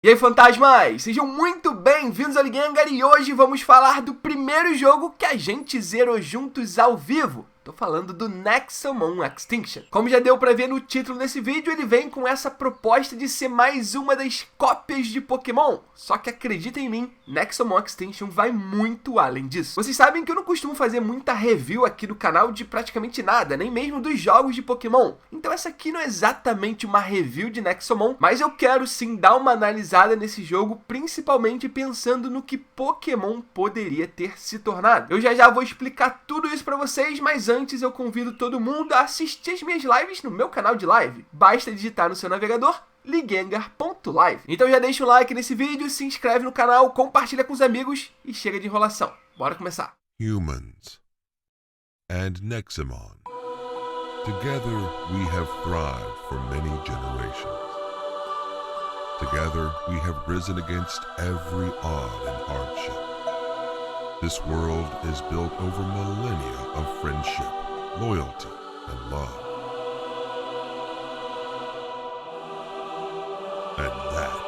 E aí, fantasmas! Sejam muito bem-vindos ao Ligengar e hoje vamos falar do primeiro jogo que a gente zerou juntos ao vivo. Tô falando do Nexomon Extinction. Como já deu pra ver no título desse vídeo, ele vem com essa proposta de ser mais uma das cópias de Pokémon. Só que acredita em mim, Nexomon Extinction vai muito além disso. Vocês sabem que eu não costumo fazer muita review aqui no canal de praticamente nada, nem mesmo dos jogos de Pokémon. Então essa aqui não é exatamente uma review de Nexomon, mas eu quero sim dar uma analisada nesse jogo, principalmente pensando no que Pokémon poderia ter se tornado. Eu já vou explicar tudo isso pra vocês, mas antes eu convido todo mundo a assistir as minhas lives no meu canal de live. Basta digitar no seu navegador ligengar.live. Então já deixa um like nesse vídeo, se inscreve no canal, compartilha com os amigos e chega de enrolação. Bora começar. Humans and Nexomon. Together we have thrived for many generations. Together we have risen against every odd and hardship. This world is built over millennia of friendship, loyalty, and love. And that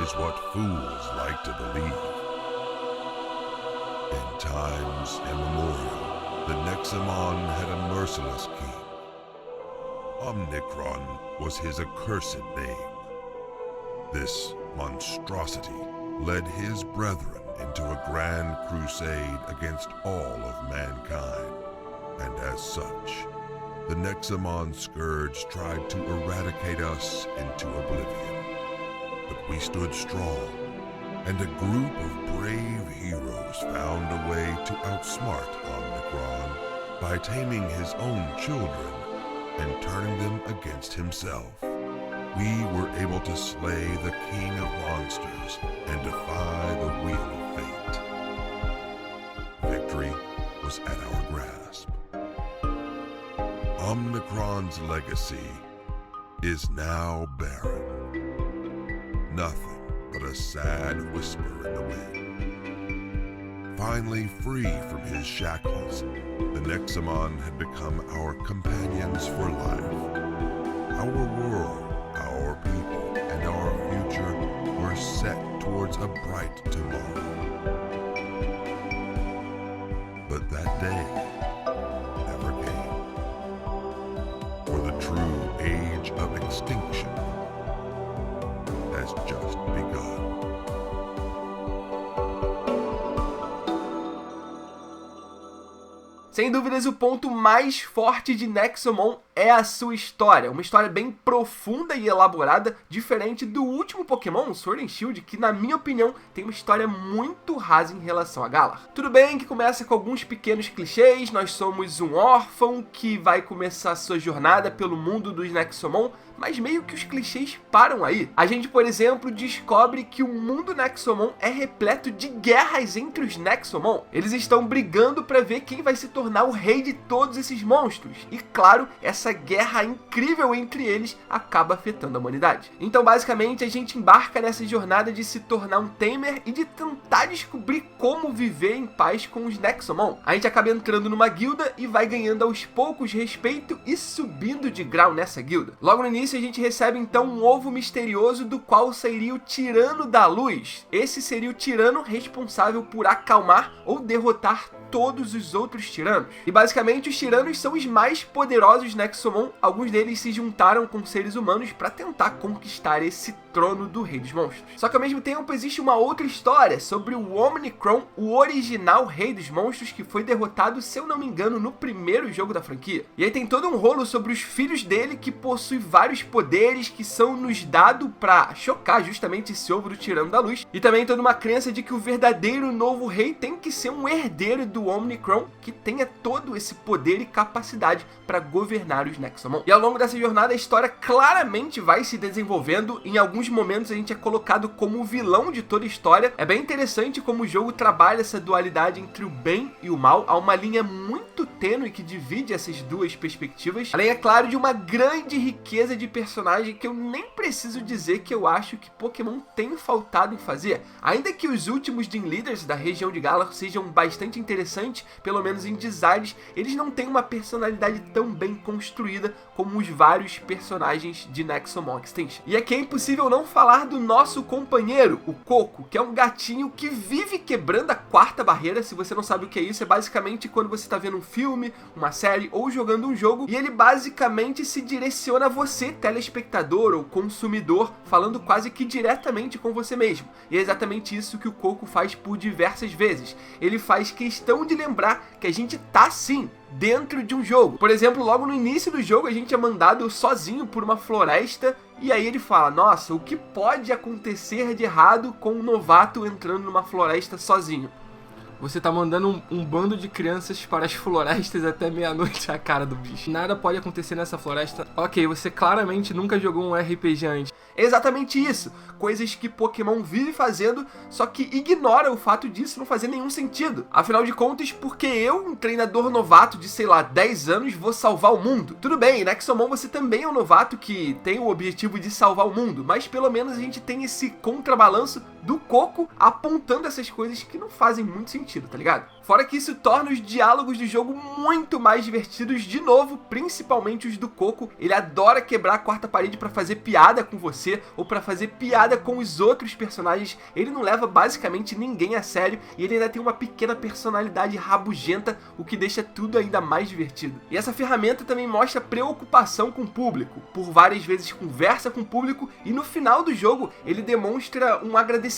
is what fools like to believe. In times immemorial, the Nexomon had a merciless king. Omnicron was his accursed name. This monstrosity led his brethren into a grand crusade against all of mankind. And as such, the Nexomon Scourge tried to eradicate us into oblivion. But we stood strong, and a group of brave heroes found a way to outsmart Omnicron by taming his own children and turning them against himself. We were able to slay the king of monsters and defy the wheel of fate. Victory was at our grasp. Omnicron's legacy is now barren. Nothing but a sad whisper in the wind. Finally free from his shackles, the Nexomon had become our companions for life. Our world, our people, and our future were set towards a bright tomorrow. But that day never came. For the true age of extinction has just begun. Sem dúvidas, o ponto mais forte de Nexomon é a sua história. Uma história bem profunda e elaborada, diferente do último Pokémon, Sword and Shield, que na minha opinião tem uma história muito rasa em relação a Galar. Tudo bem que começa com alguns pequenos clichês, nós somos um órfão que vai começar sua jornada pelo mundo dos Nexomon, mas meio que os clichês param aí. A gente, por exemplo, descobre que o mundo Nexomon é repleto de guerras entre os Nexomon. Eles estão brigando para ver quem vai se tornar o rei de todos esses monstros. E claro, essa guerra incrível entre eles acaba afetando a humanidade. Então, basicamente, a gente embarca nessa jornada de se tornar um tamer e de tentar descobrir como viver em paz com os Nexomon. A gente acaba entrando numa guilda e vai ganhando aos poucos respeito e subindo de grau nessa guilda. Logo no início, a gente recebe então um ovo misterioso do qual sairia o Tirano da Luz. Esse seria o tirano responsável por acalmar ou derrotar todos os outros tiranos. E basicamente os tiranos são os mais poderosos Nexomon. Alguns deles se juntaram com seres humanos para tentar conquistar esse trono do Rei dos Monstros. Só que ao mesmo tempo existe uma outra história sobre o Omnicron, o original Rei dos Monstros, que foi derrotado, se eu não me engano, no primeiro jogo da franquia. E aí tem todo um rolo sobre os filhos dele que possuem vários poderes que são nos dados para chocar justamente esse ovo do Tirano da Luz. E também toda uma crença de que o verdadeiro novo rei tem que ser um herdeiro do Omnicron que tenha todo esse poder e capacidade para governar os Nexomon. E ao longo dessa jornada a história claramente vai se desenvolvendo. Em alguns momentos a gente é colocado como o vilão de toda a história. É bem interessante como o jogo trabalha essa dualidade entre o bem e o mal. Há uma linha muito tênue que divide essas duas perspectivas. Além, é claro, de uma grande riqueza de personagem que eu nem preciso dizer que eu acho que Pokémon tem faltado em fazer. Ainda que os últimos Gym Leaders da região de Galar sejam bastante interessantes, pelo menos em designs, eles não têm uma personalidade tão bem construída como os vários personagens de Nexomon Extinction. E aqui é impossível não não falar do nosso companheiro, o Coco, que é um gatinho que vive quebrando a quarta barreira. Se você não sabe o que é isso, é basicamente quando você tá vendo um filme, uma série ou jogando um jogo, e ele basicamente se direciona a você, telespectador ou consumidor, falando quase que diretamente com você mesmo. E é exatamente isso que o Coco faz por diversas vezes. Ele faz questão de lembrar que a gente tá sim dentro de um jogo. Por exemplo, logo no início do jogo a gente é mandado sozinho por uma floresta, e aí ele fala: nossa, o que pode acontecer de errado com um novato entrando numa floresta sozinho? Você tá mandando um bando de crianças para as florestas até meia-noite, a cara do bicho. Nada pode acontecer nessa floresta. Ok, você claramente nunca jogou um RPG antes. É exatamente isso. Coisas que Pokémon vive fazendo, só que ignora o fato disso não fazer nenhum sentido. Afinal de contas, porque eu, um treinador novato de, sei lá, 10 anos, vou salvar o mundo? Tudo bem, Nexomon você também é um novato que tem o objetivo de salvar o mundo, mas pelo menos a gente tem esse contrabalanço do Coco apontando essas coisas que não fazem muito sentido, tá ligado? Fora que isso torna os diálogos do jogo muito mais divertidos de novo, principalmente os do Coco. Ele adora quebrar a quarta parede pra fazer piada com você ou pra fazer piada com os outros personagens. Ele não leva basicamente ninguém a sério e ele ainda tem uma pequena personalidade rabugenta, o que deixa tudo ainda mais divertido. E essa ferramenta também mostra preocupação com o público. Por várias vezes conversa com o público e no final do jogo ele demonstra um agradecimento.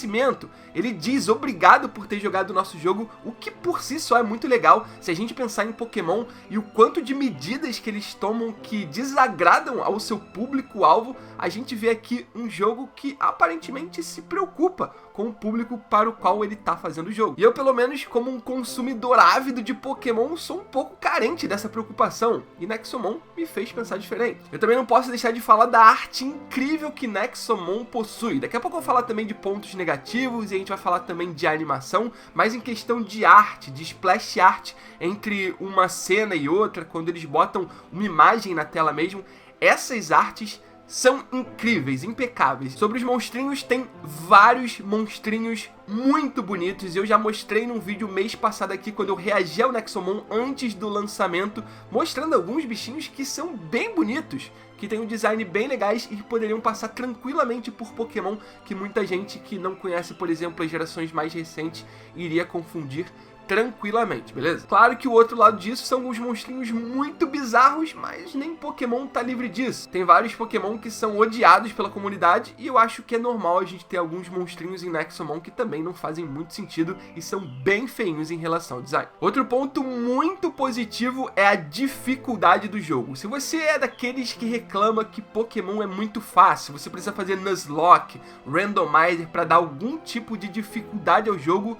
Ele diz obrigado por ter jogado o nosso jogo, o que por si só é muito legal se a gente pensar em Pokémon e o quanto de medidas que eles tomam que desagradam ao seu público-alvo. A gente vê aqui um jogo que aparentemente se preocupa com o público para o qual ele tá fazendo o jogo. E eu, pelo menos, como um consumidor ávido de Pokémon, sou um pouco carente dessa preocupação. E Nexomon me fez pensar diferente. Eu também não posso deixar de falar da arte incrível que Nexomon possui. Daqui a pouco eu vou falar também de pontos negativos e a gente vai falar também de animação, mas em questão de arte, de splash art entre uma cena e outra, quando eles botam uma imagem na tela mesmo, essas artes são incríveis, impecáveis. Sobre os monstrinhos, tem vários monstrinhos muito bonitos. Eu já mostrei num vídeo mês passado aqui, quando eu reagi ao Nexomon antes do lançamento, mostrando alguns bichinhos que são bem bonitos, que tem um design bem legais e que poderiam passar tranquilamente por Pokémon, que muita gente que não conhece, por exemplo, as gerações mais recentes, iria confundir tranquilamente, beleza? Claro que o outro lado disso são os monstrinhos muito bizarros, mas nem Pokémon tá livre disso. Tem vários Pokémon que são odiados pela comunidade e eu acho que é normal a gente ter alguns monstrinhos em Nexomon que também não fazem muito sentido e são bem feinhos em relação ao design. Outro ponto muito positivo é a dificuldade do jogo. Se você é daqueles que reclama que Pokémon é muito fácil, você precisa fazer Nuzlocke, Randomizer para dar algum tipo de dificuldade ao jogo,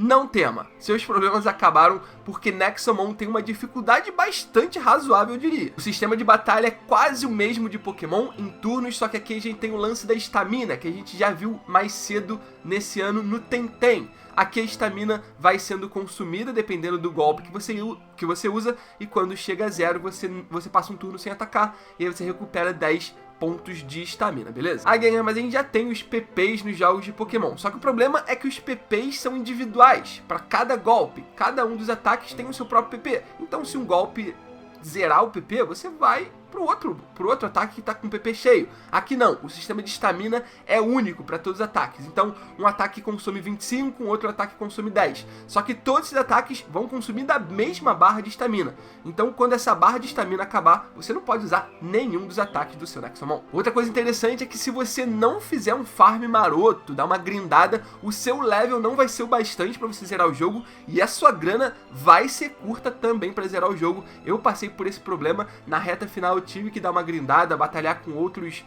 não tema, seus problemas acabaram porque Nexomon tem uma dificuldade bastante razoável, eu diria. O sistema de batalha é quase o mesmo de Pokémon em turnos, só que aqui a gente tem o lance da estamina, que a gente já viu mais cedo nesse ano no Tenten. Aqui a estamina vai sendo consumida dependendo do golpe que você usa, e quando chega a zero você passa um turno sem atacar, e aí você recupera 10 pontos de estamina, beleza? Mas a gente já tem os PPs nos jogos de Pokémon, só que o problema é que os PPs são individuais, para cada golpe, cada um dos ataques tem o seu próprio PP, então se um golpe zerar o PP, você vai pro outro ataque que tá com o PP cheio. Aqui não, o sistema de estamina é único para todos os ataques, então um ataque consome 25, um outro ataque consome 10, só que todos esses ataques vão consumir da mesma barra de estamina, então quando essa barra de estamina acabar, você não pode usar nenhum dos ataques do seu Nexomon. Outra coisa interessante é que se você não fizer um farm maroto, dar uma grindada, o seu level não vai ser o bastante para você zerar o jogo, e a sua grana vai ser curta também para zerar o jogo. Eu passei por esse problema, na reta final eu tive que dar uma grindada, batalhar com outros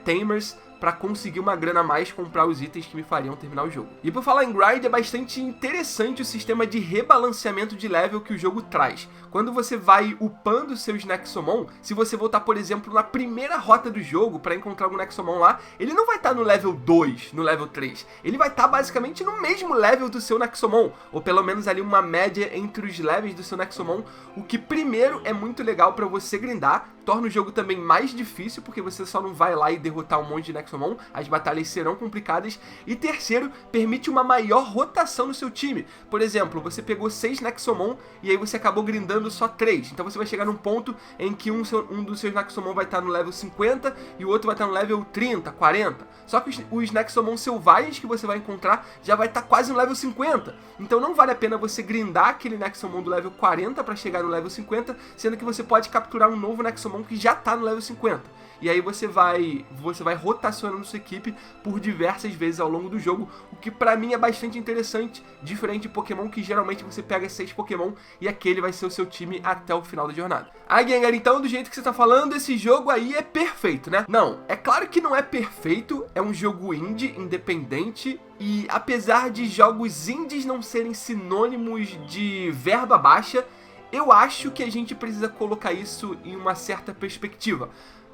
tamers para conseguir uma grana a mais, comprar os itens que me fariam terminar o jogo. E por falar em grind, é bastante interessante o sistema de rebalanceamento de level que o jogo traz. Quando você vai upando seus Nexomon, se você voltar, por exemplo, na primeira rota do jogo para encontrar algum Nexomon lá, ele não vai estar no level 2, no level 3. Ele vai estar basicamente no mesmo level do seu Nexomon, ou pelo menos ali uma média entre os levels do seu Nexomon, o que primeiro é muito legal para você grindar, torna o jogo também mais difícil, porque você só não vai lá e derrotar um monte de Nexomon Nexomon, as batalhas serão complicadas. E terceiro, permite uma maior rotação no seu time. Por exemplo, você pegou 6 Nexomon e aí você acabou grindando só 3. Então você vai chegar num ponto em que um dos seus Nexomon vai estar no level 50 e o outro vai estar no level 30, 40. Só que os Nexomon selvagens que você vai encontrar já vai estar quase no level 50. Então não vale a pena você grindar aquele Nexomon do level 40 para chegar no level 50, sendo que você pode capturar um novo Nexomon que já está no level 50. E aí você vai rotacionando sua equipe por diversas vezes ao longo do jogo, o que pra mim é bastante interessante, diferente de Pokémon, que geralmente você pega 6 Pokémon e aquele vai ser o seu time até o final da jornada. Aí, Gengar, então, do jeito que você tá falando, esse jogo aí é perfeito, né? Não, é claro que não é perfeito, é um jogo indie, independente, e apesar de jogos indies não serem sinônimos de verba baixa, eu acho que a gente precisa colocar isso em uma certa perspectiva.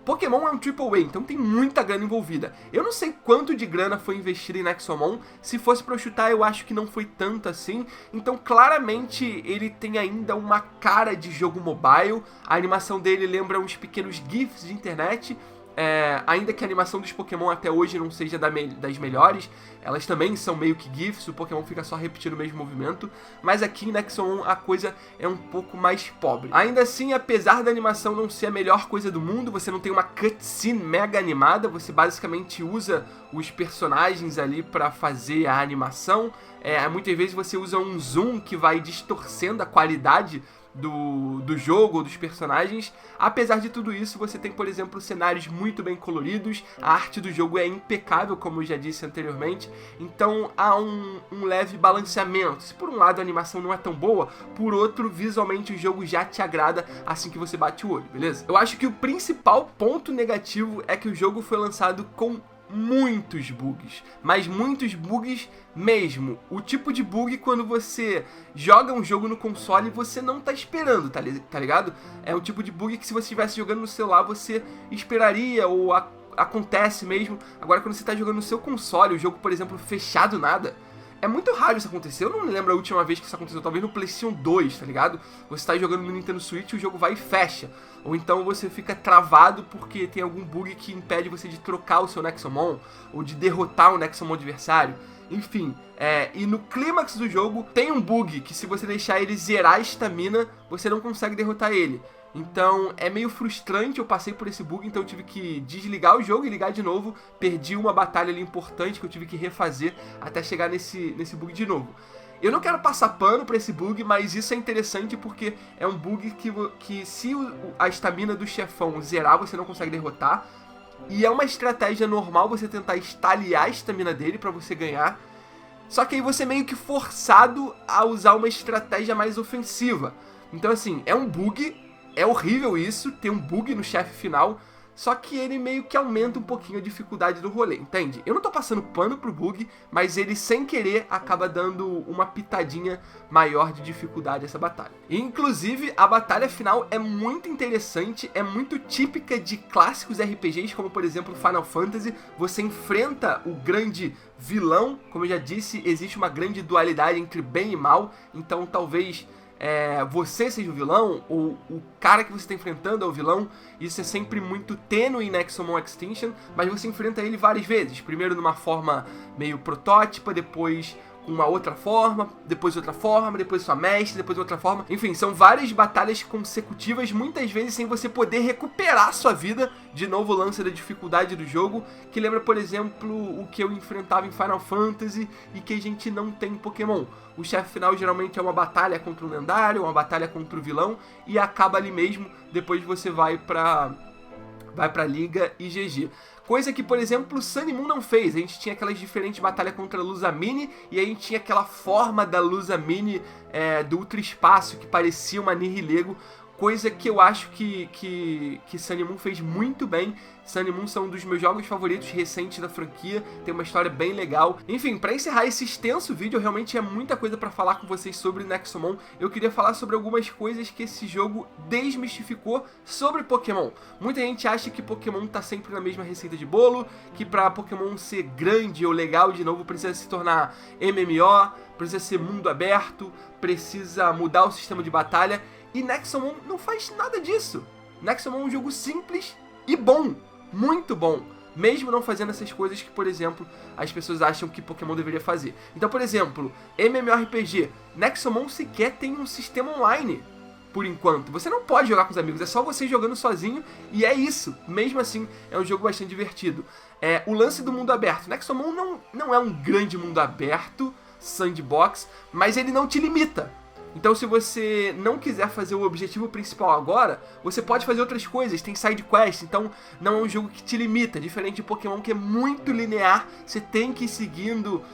Pokémon é um AAA, então tem muita grana envolvida. Eu não sei quanto de grana foi investido em Nexomon, se fosse pra eu chutar eu acho que não foi tanto assim, então claramente ele tem ainda uma cara de jogo mobile, a animação dele lembra uns pequenos GIFs de internet, ainda que a animação dos Pokémon até hoje não seja das melhores, elas também são meio que GIFs, o Pokémon fica só repetindo o mesmo movimento, mas aqui em Nexomon a coisa é um pouco mais pobre. Ainda assim, apesar da animação não ser a melhor coisa do mundo, você não tem uma cutscene mega animada, você basicamente usa os personagens ali para fazer a animação, muitas vezes você usa um zoom que vai distorcendo a qualidade do jogo ou dos personagens. Apesar de tudo isso, você tem, por exemplo, cenários muito bem coloridos, a arte do jogo é impecável, como eu já disse anteriormente, então há um leve balanceamento. Se por um lado a animação não é tão boa, por outro, visualmente o jogo já te agrada assim que você bate o olho, beleza? Eu acho que o principal ponto negativo é que o jogo foi lançado com muitos bugs, mas muitos bugs mesmo. O tipo de bug quando você joga um jogo no console e você não tá esperando, tá ligado? É um tipo de bug que se você estivesse jogando no celular você esperaria ou acontece mesmo. Agora quando você tá jogando no seu console, o jogo, por exemplo, fechado nada, é muito raro isso acontecer. Eu não me lembro a última vez que isso aconteceu, talvez no PlayStation 2, tá ligado? Você tá jogando no Nintendo Switch e o jogo vai e fecha. Ou então você fica travado porque tem algum bug que impede você de trocar o seu Nexomon, ou de derrotar o Nexomon adversário. Enfim, e no clímax do jogo tem um bug que se você deixar ele zerar a estamina, você não consegue derrotar ele. Então é meio frustrante, eu passei por esse bug, então eu tive que desligar o jogo e ligar de novo. Perdi uma batalha ali importante que eu tive que refazer até chegar nesse bug de novo. Eu não quero passar pano pra esse bug, mas isso é interessante porque é um bug que se a estamina do chefão zerar, você não consegue derrotar. E é uma estratégia normal você tentar estaliar a estamina dele pra você ganhar. Só que aí você é meio que forçado a usar uma estratégia mais ofensiva. Então assim, é um bug, é horrível isso, ter um bug no chefe final. Só que ele meio que aumenta um pouquinho a dificuldade do rolê, entende? Eu não tô passando pano pro bug, mas ele sem querer acaba dando uma pitadinha maior de dificuldade essa batalha. E, inclusive, a batalha final é muito interessante, é muito típica de clássicos RPGs, como por exemplo Final Fantasy. Você enfrenta o grande vilão, como eu já disse, existe uma grande dualidade entre bem e mal, então talvez você seja o vilão, ou o cara que você está enfrentando é o vilão. Isso é sempre muito tênue em Nexomon Extinction, mas você enfrenta ele várias vezes. Primeiro numa forma meio protótipa, depois com uma outra forma, depois outra forma, depois sua mestre, depois outra forma. Enfim, são várias batalhas consecutivas, muitas vezes sem você poder recuperar sua vida. De novo, o lance da dificuldade do jogo, que lembra, por exemplo, o que eu enfrentava em Final Fantasy e que a gente não tem em Pokémon. O chefe final geralmente é uma batalha contra um lendário, uma batalha contra o vilão, e acaba ali mesmo, depois você vai pra Liga e GG. Coisa que, por exemplo, o Sun e Moon não fez. A gente tinha aquelas diferentes batalhas contra a Lusamine, e a gente tinha aquela forma da Lusamine do Ultra Espaço, que parecia uma Nihilego, coisa que eu acho que Sun e Moon fez muito bem. Sun e Moon são um dos meus jogos favoritos recentes da franquia, tem uma história bem legal. Enfim, pra encerrar esse extenso vídeo, realmente é muita coisa pra falar com vocês sobre Nexomon. Eu queria falar sobre algumas coisas que esse jogo desmistificou sobre Pokémon. Muita gente acha que Pokémon tá sempre na mesma receita de bolo, que pra Pokémon ser grande ou legal de novo precisa se tornar MMO, precisa ser mundo aberto, precisa mudar o sistema de batalha, e Nexomon não faz nada disso. Nexomon é um jogo simples e bom. Muito bom. mesmo não fazendo essas coisas que, por exemplo, as pessoas acham que Pokémon deveria fazer. Então, por exemplo, MMORPG, Nexomon sequer tem um sistema online, por enquanto. Você não pode jogar com os amigos, é só você jogando sozinho, e é isso. Mesmo assim, é um jogo bastante divertido. O lance do mundo aberto. Nexomon não é um grande mundo aberto, sandbox, mas ele não te limita. Então, se você não quiser fazer o objetivo principal agora, você pode fazer outras coisas, tem side quest, então não é um jogo que te limita, diferente de Pokémon que é muito linear, você tem que ir seguindo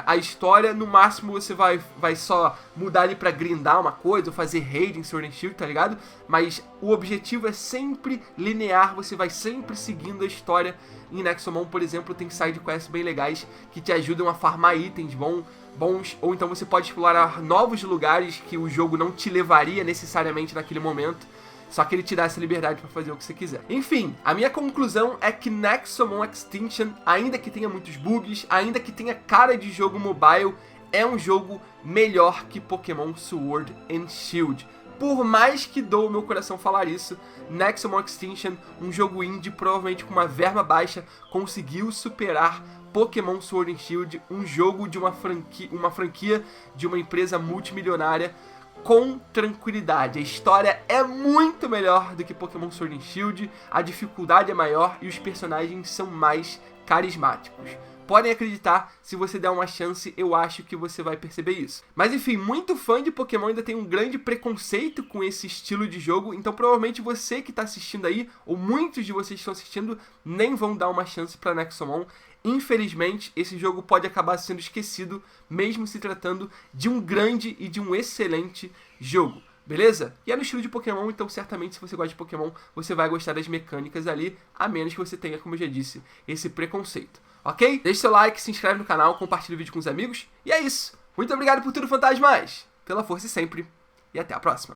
a história, no máximo você vai só mudar ali pra grindar uma coisa, ou fazer raid em Sword and Shield, tá ligado? Mas o objetivo é sempre linear, você vai sempre seguindo a história. Em Nexomon, por exemplo, tem side quests bem legais que te ajudam a farmar itens bons, ou então você pode explorar novos lugares que o jogo não te levaria necessariamente naquele momento, só que ele te dá essa liberdade para fazer o que você quiser. Enfim, a minha conclusão é que Nexomon Extinction, ainda que tenha muitos bugs, ainda que tenha cara de jogo mobile, é um jogo melhor que Pokémon Sword and Shield. Por mais que dou o meu coração falar isso, Nexomon Extinction, um jogo indie provavelmente com uma verba baixa, conseguiu superar Pokémon Sword and Shield, um jogo de uma franquia de uma empresa multimilionária, com tranquilidade. A história é muito melhor do que Pokémon Sword and Shield, a dificuldade é maior e os personagens são mais carismáticos. Podem acreditar, se você der uma chance, eu acho que você vai perceber isso. Mas enfim, muito fã de Pokémon ainda tem um grande preconceito com esse estilo de jogo, então provavelmente você que está assistindo aí, ou muitos de vocês que estão assistindo, nem vão dar uma chance para Nexomon. Infelizmente, esse jogo pode acabar sendo esquecido, mesmo se tratando de um grande e de um excelente jogo. Beleza? E é no estilo de Pokémon, então certamente se você gosta de Pokémon, você vai gostar das mecânicas ali, a menos que você tenha, como eu já disse, esse preconceito. Ok? Deixe seu like, se inscreve no canal, compartilha o vídeo com os amigos. E é isso. Muito obrigado por tudo, fantasmas! Pela força sempre. E até a próxima.